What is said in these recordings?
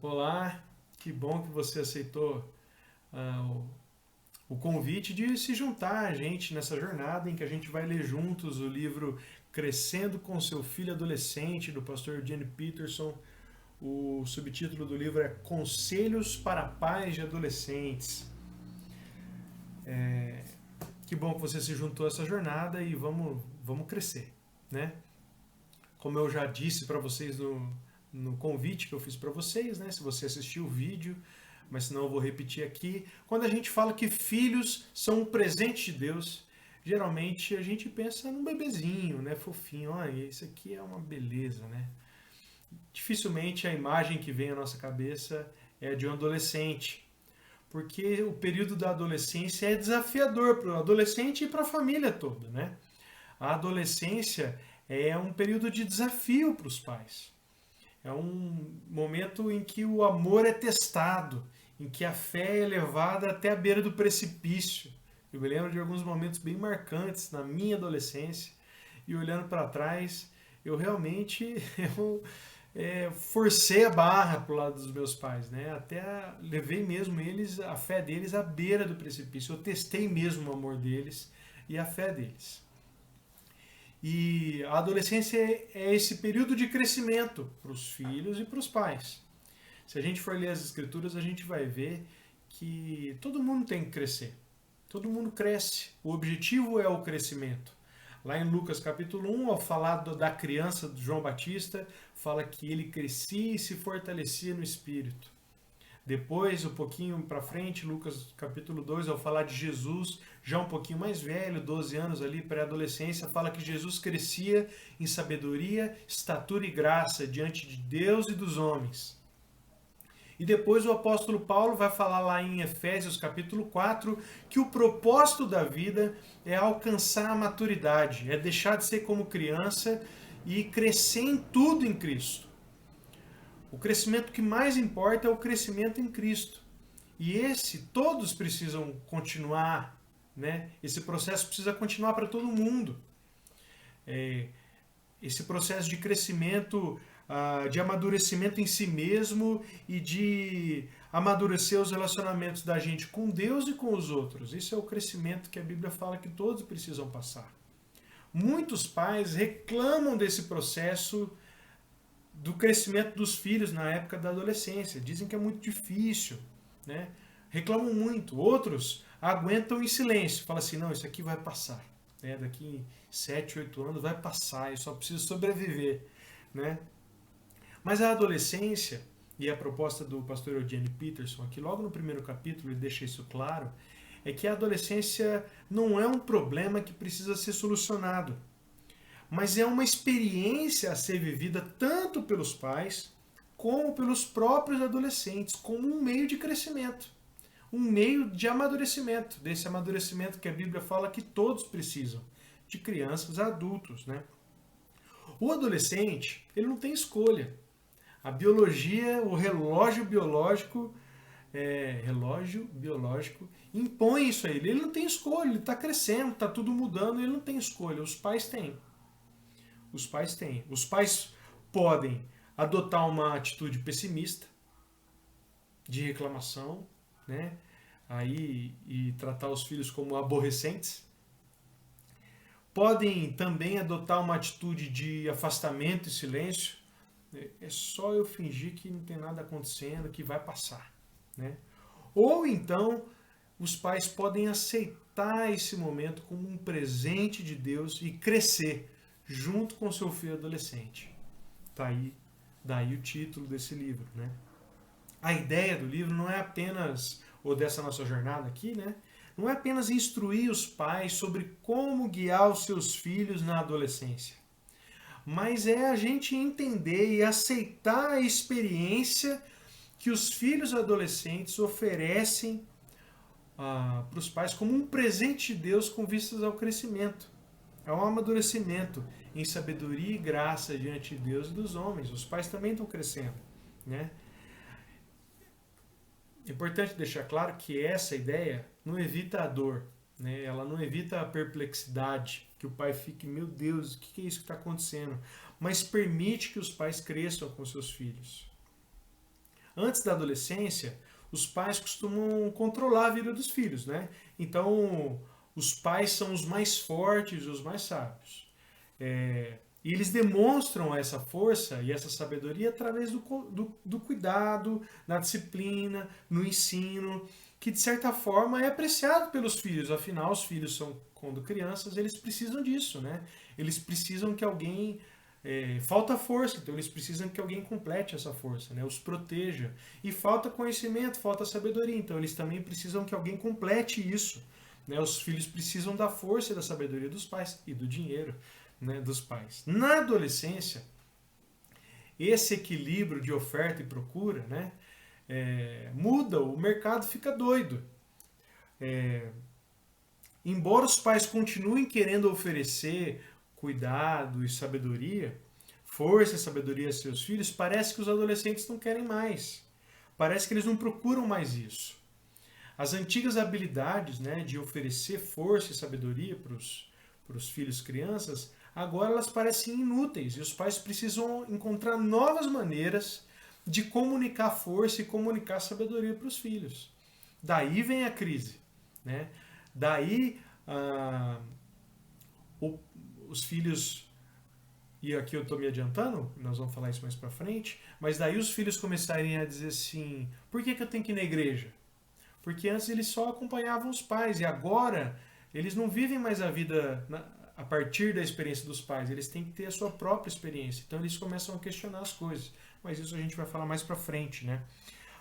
Olá, que bom que você aceitou o convite de se juntar a gente nessa jornada em que a gente vai ler juntos o livro Crescendo com Seu Filho Adolescente, do pastor Eugene Peterson. O subtítulo do livro é Conselhos para Pais de Adolescentes. Que bom que você se juntou a essa jornada e vamos crescer, né? Como eu já disse para vocês no convite que eu fiz para vocês, né? Se você assistiu o vídeo, mas senão eu vou repetir aqui. Quando a gente fala que filhos são um presente de Deus, geralmente a gente pensa num bebezinho, né? Fofinho, olha, isso aqui é uma beleza, né? Dificilmente a imagem que vem à nossa cabeça é a de um adolescente, porque o período da adolescência é desafiador para o adolescente e para a família toda, né? A adolescência é um período de desafio para os pais. É um momento em que o amor é testado, em que a fé é levada até a beira do precipício. Eu me lembro de alguns momentos bem marcantes na minha adolescência e olhando para trás, eu realmente forcei a barra pro lado dos meus pais, né? Até levei mesmo eles, a fé deles à beira do precipício. Eu testei mesmo o amor deles e a fé deles. E a adolescência é esse período de crescimento para os filhos e para os pais. Se a gente for ler as escrituras, a gente vai ver que todo mundo tem que crescer. Todo mundo cresce. O objetivo é o crescimento. Lá em Lucas capítulo 1, ao falar da criança de João Batista, fala que ele crescia e se fortalecia no espírito. Depois, um pouquinho para frente, Lucas capítulo 2, ao falar de Jesus, já um pouquinho mais velho, 12 anos ali, pré-adolescência, fala que Jesus crescia em sabedoria, estatura e graça diante de Deus e dos homens. E depois o apóstolo Paulo vai falar lá em Efésios capítulo 4 que o propósito da vida é alcançar a maturidade, é deixar de ser como criança e crescer em tudo em Cristo. O crescimento que mais importa é o crescimento em Cristo. E esse todos precisam continuar, né? Esse processo precisa continuar para todo mundo. Esse processo de crescimento, de amadurecimento em si mesmo e de amadurecer os relacionamentos da gente com Deus e com os outros. Isso é o crescimento que a Bíblia fala que todos precisam passar. Muitos pais reclamam desse processo do crescimento dos filhos na época da adolescência. Dizem que é muito difícil, né? Reclamam muito. Outros aguentam em silêncio. Falam assim, não, isso aqui vai passar. Né? Daqui 7, 8 anos vai passar, eu só preciso sobreviver. Né? Mas a adolescência, e a proposta do pastor Eugene Peterson, aqui logo no primeiro capítulo ele deixa isso claro, é que a adolescência não é um problema que precisa ser solucionado, mas é uma experiência a ser vivida tanto pelos pais como pelos próprios adolescentes, como um meio de crescimento, um meio de amadurecimento, desse amadurecimento que a Bíblia fala que todos precisam, de crianças a adultos, né? O adolescente, ele não tem escolha. A biologia, o relógio biológico impõe isso a ele. Ele não tem escolha, ele está crescendo, está tudo mudando, ele não tem escolha. Os pais têm. Os pais têm. Os pais podem adotar uma atitude pessimista, de reclamação, né? Aí, e tratar os filhos como aborrecentes. Podem também adotar uma atitude de afastamento e silêncio. É só eu fingir que não tem nada acontecendo, que vai passar. Né? Ou então, os pais podem aceitar esse momento como um presente de Deus e crescer junto com seu filho adolescente. Tá aí, daí o título desse livro, né? A ideia do livro não é apenas, ou dessa nossa jornada aqui, né? Não é apenas instruir os pais sobre como guiar os seus filhos na adolescência, mas é a gente entender e aceitar a experiência que os filhos adolescentes oferecem para os pais como um presente de Deus com vistas ao crescimento, ao amadurecimento em sabedoria e graça diante de Deus e dos homens. Os pais também estão crescendo, né? É importante deixar claro que essa ideia não evita a dor, né? Ela não evita a perplexidade, que o pai fique, meu Deus, o que é isso que está acontecendo? Mas permite que os pais cresçam com seus filhos. Antes da adolescência, os pais costumam controlar a vida dos filhos, né? Então, os pais são os mais fortes, os mais sábios. E eles demonstram essa força e essa sabedoria através do cuidado, da disciplina, no ensino, que de certa forma é apreciado pelos filhos. Afinal, os filhos são, quando crianças, eles precisam disso, né? Eles precisam que alguém... falta força, então eles precisam que alguém complete essa força, né? Os proteja. E falta conhecimento, falta sabedoria, então eles também precisam que alguém complete isso. Né? Os filhos precisam da força e da sabedoria dos pais e do dinheiro, né, dos pais. Na adolescência, esse equilíbrio de oferta e procura, né, muda, o mercado fica doido. Embora os pais continuem querendo oferecer cuidado e sabedoria, força e sabedoria a seus filhos, parece que os adolescentes não querem mais. Parece que eles não procuram mais isso. As antigas habilidades, né, de oferecer força e sabedoria para os filhos crianças, agora elas parecem inúteis e os pais precisam encontrar novas maneiras de comunicar força e comunicar sabedoria para os filhos. Daí vem a crise, né? Daí os filhos, e aqui eu estou me adiantando, nós vamos falar isso mais para frente, mas daí os filhos começarem a dizer assim, por que eu tenho que ir na igreja? Porque antes eles só acompanhavam os pais e agora eles não vivem mais a vida a partir da experiência dos pais, eles têm que ter a sua própria experiência. Então eles começam a questionar as coisas. Mas isso a gente vai falar mais pra frente, né?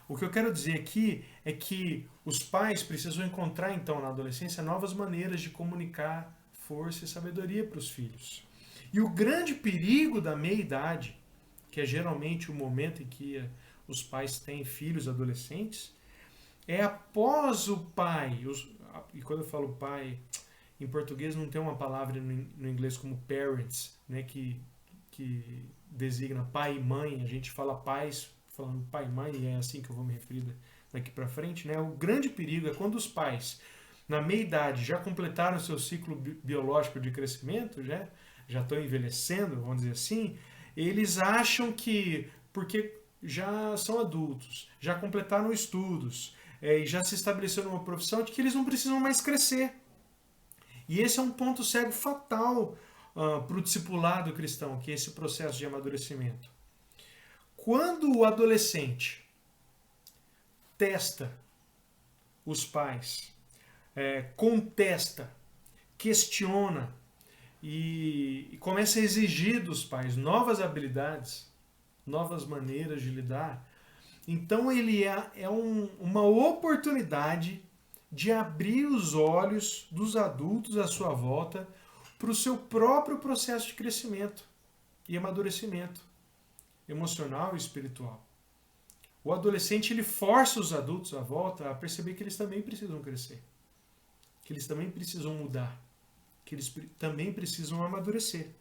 O que eu quero dizer aqui é que os pais precisam encontrar então na adolescência novas maneiras de comunicar força e sabedoria para os filhos. E o grande perigo da meia-idade, que é geralmente o momento em que os pais têm filhos adolescentes, é após o pai, e quando eu falo pai, em português não tem uma palavra no inglês como parents, né, que designa pai e mãe, a gente fala pais, falando pai e mãe, e é assim que eu vou me referir daqui para frente, né? O grande perigo é quando os pais, na meia-idade, já completaram seu ciclo biológico de crescimento, já estão envelhecendo, vamos dizer assim, eles acham que, porque já são adultos, já completaram estudos, e já se estabeleceram numa profissão, de que eles não precisam mais crescer. E esse é um ponto cego fatal para o discipulado cristão, que é esse processo de amadurecimento. Quando o adolescente testa os pais, contesta, questiona e começa a exigir dos pais novas habilidades, novas maneiras de lidar, então ele uma oportunidade de abrir os olhos dos adultos à sua volta para o seu próprio processo de crescimento e amadurecimento emocional e espiritual. O adolescente ele força os adultos à volta a perceber que eles também precisam crescer, que eles também precisam mudar, que eles também precisam amadurecer.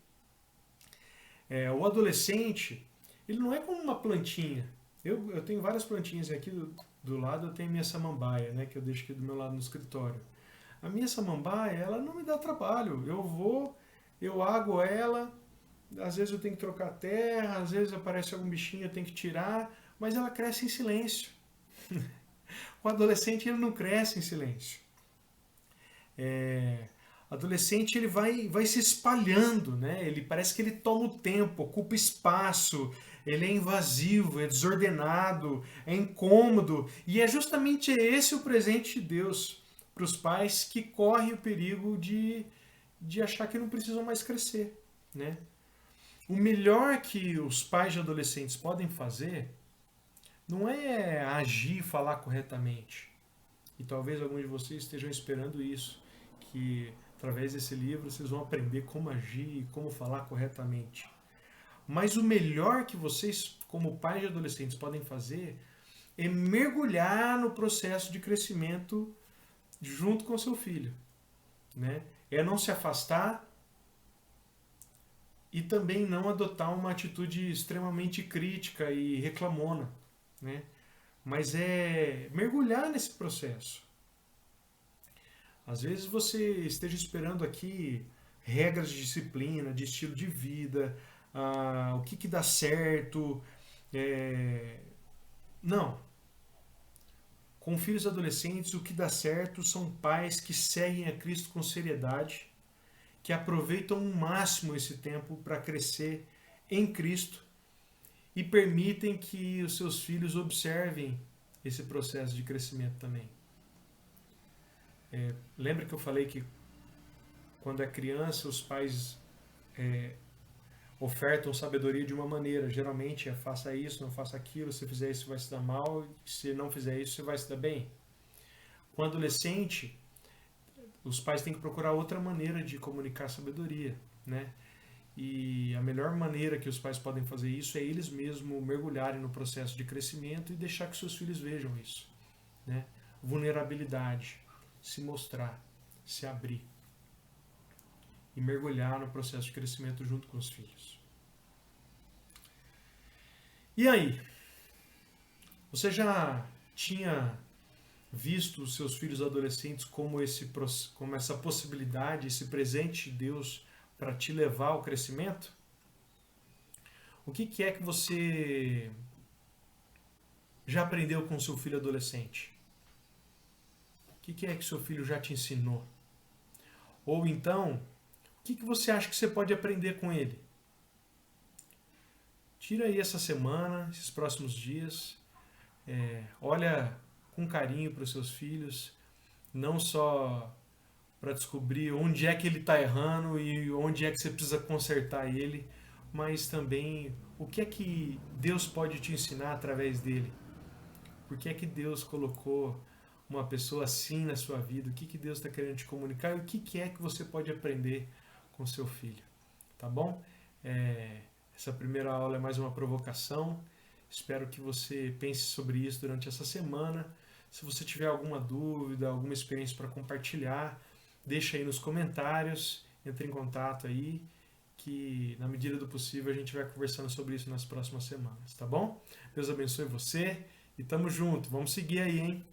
O adolescente ele não é como uma plantinha. Eu tenho várias plantinhas aqui do lado, eu tenho minha samambaia, né, que eu deixo aqui do meu lado no escritório. A minha samambaia, ela não me dá trabalho. Eu ago ela, às vezes eu tenho que trocar a terra, às vezes aparece algum bichinho, eu tenho que tirar, mas ela cresce em silêncio. O adolescente ele não cresce em silêncio. O adolescente ele vai se espalhando, né? Ele parece que ele toma o tempo, ocupa espaço, ele é invasivo, é desordenado, é incômodo. E é justamente esse o presente de Deus para os pais que correm o perigo de achar que não precisam mais crescer, né? O melhor que os pais de adolescentes podem fazer não é agir e falar corretamente. E talvez alguns de vocês estejam esperando isso, que através desse livro vocês vão aprender como agir e como falar corretamente. Mas o melhor que vocês, como pais de adolescentes, podem fazer é mergulhar no processo de crescimento junto com seu filho, né? É não se afastar e também não adotar uma atitude extremamente crítica e reclamona, né? Mas é mergulhar nesse processo. Às vezes você esteja esperando aqui regras de disciplina, de estilo de vida, o que dá certo, Não. Com filhos adolescentes, o que dá certo são pais que seguem a Cristo com seriedade, que aproveitam ao máximo esse tempo para crescer em Cristo e permitem que os seus filhos observem esse processo de crescimento também. Lembra que eu falei que quando é criança os pais ofertam sabedoria de uma maneira, geralmente é faça isso, não faça aquilo, se fizer isso vai se dar mal, se não fizer isso você vai se dar bem. Com adolescente, os pais têm que procurar outra maneira de comunicar sabedoria, né? E a melhor maneira que os pais podem fazer isso é eles mesmos mergulharem no processo de crescimento e deixar que seus filhos vejam isso, né? Vulnerabilidade, se mostrar, se abrir e mergulhar no processo de crescimento junto com os filhos. E aí? Você já tinha visto os seus filhos adolescentes como essa possibilidade, esse presente de Deus para te levar ao crescimento? O que é que você já aprendeu com seu filho adolescente? O que é que seu filho já te ensinou? Ou então, o que você acha que você pode aprender com ele? Tira aí essa semana, esses próximos dias, olha com carinho para os seus filhos, não só para descobrir onde é que ele está errando e onde é que você precisa consertar ele, mas também o que é que Deus pode te ensinar através dele. Por que é que Deus colocou uma pessoa assim na sua vida? O que que Deus está querendo te comunicar e o que é que você pode aprender com seu filho? Tá bom? Essa primeira aula é mais uma provocação. Espero que você pense sobre isso durante essa semana. Se você tiver alguma dúvida, alguma experiência para compartilhar, deixa aí nos comentários, entre em contato aí, que na medida do possível a gente vai conversando sobre isso nas próximas semanas, tá bom? Deus abençoe você e tamo junto. Vamos seguir aí, hein?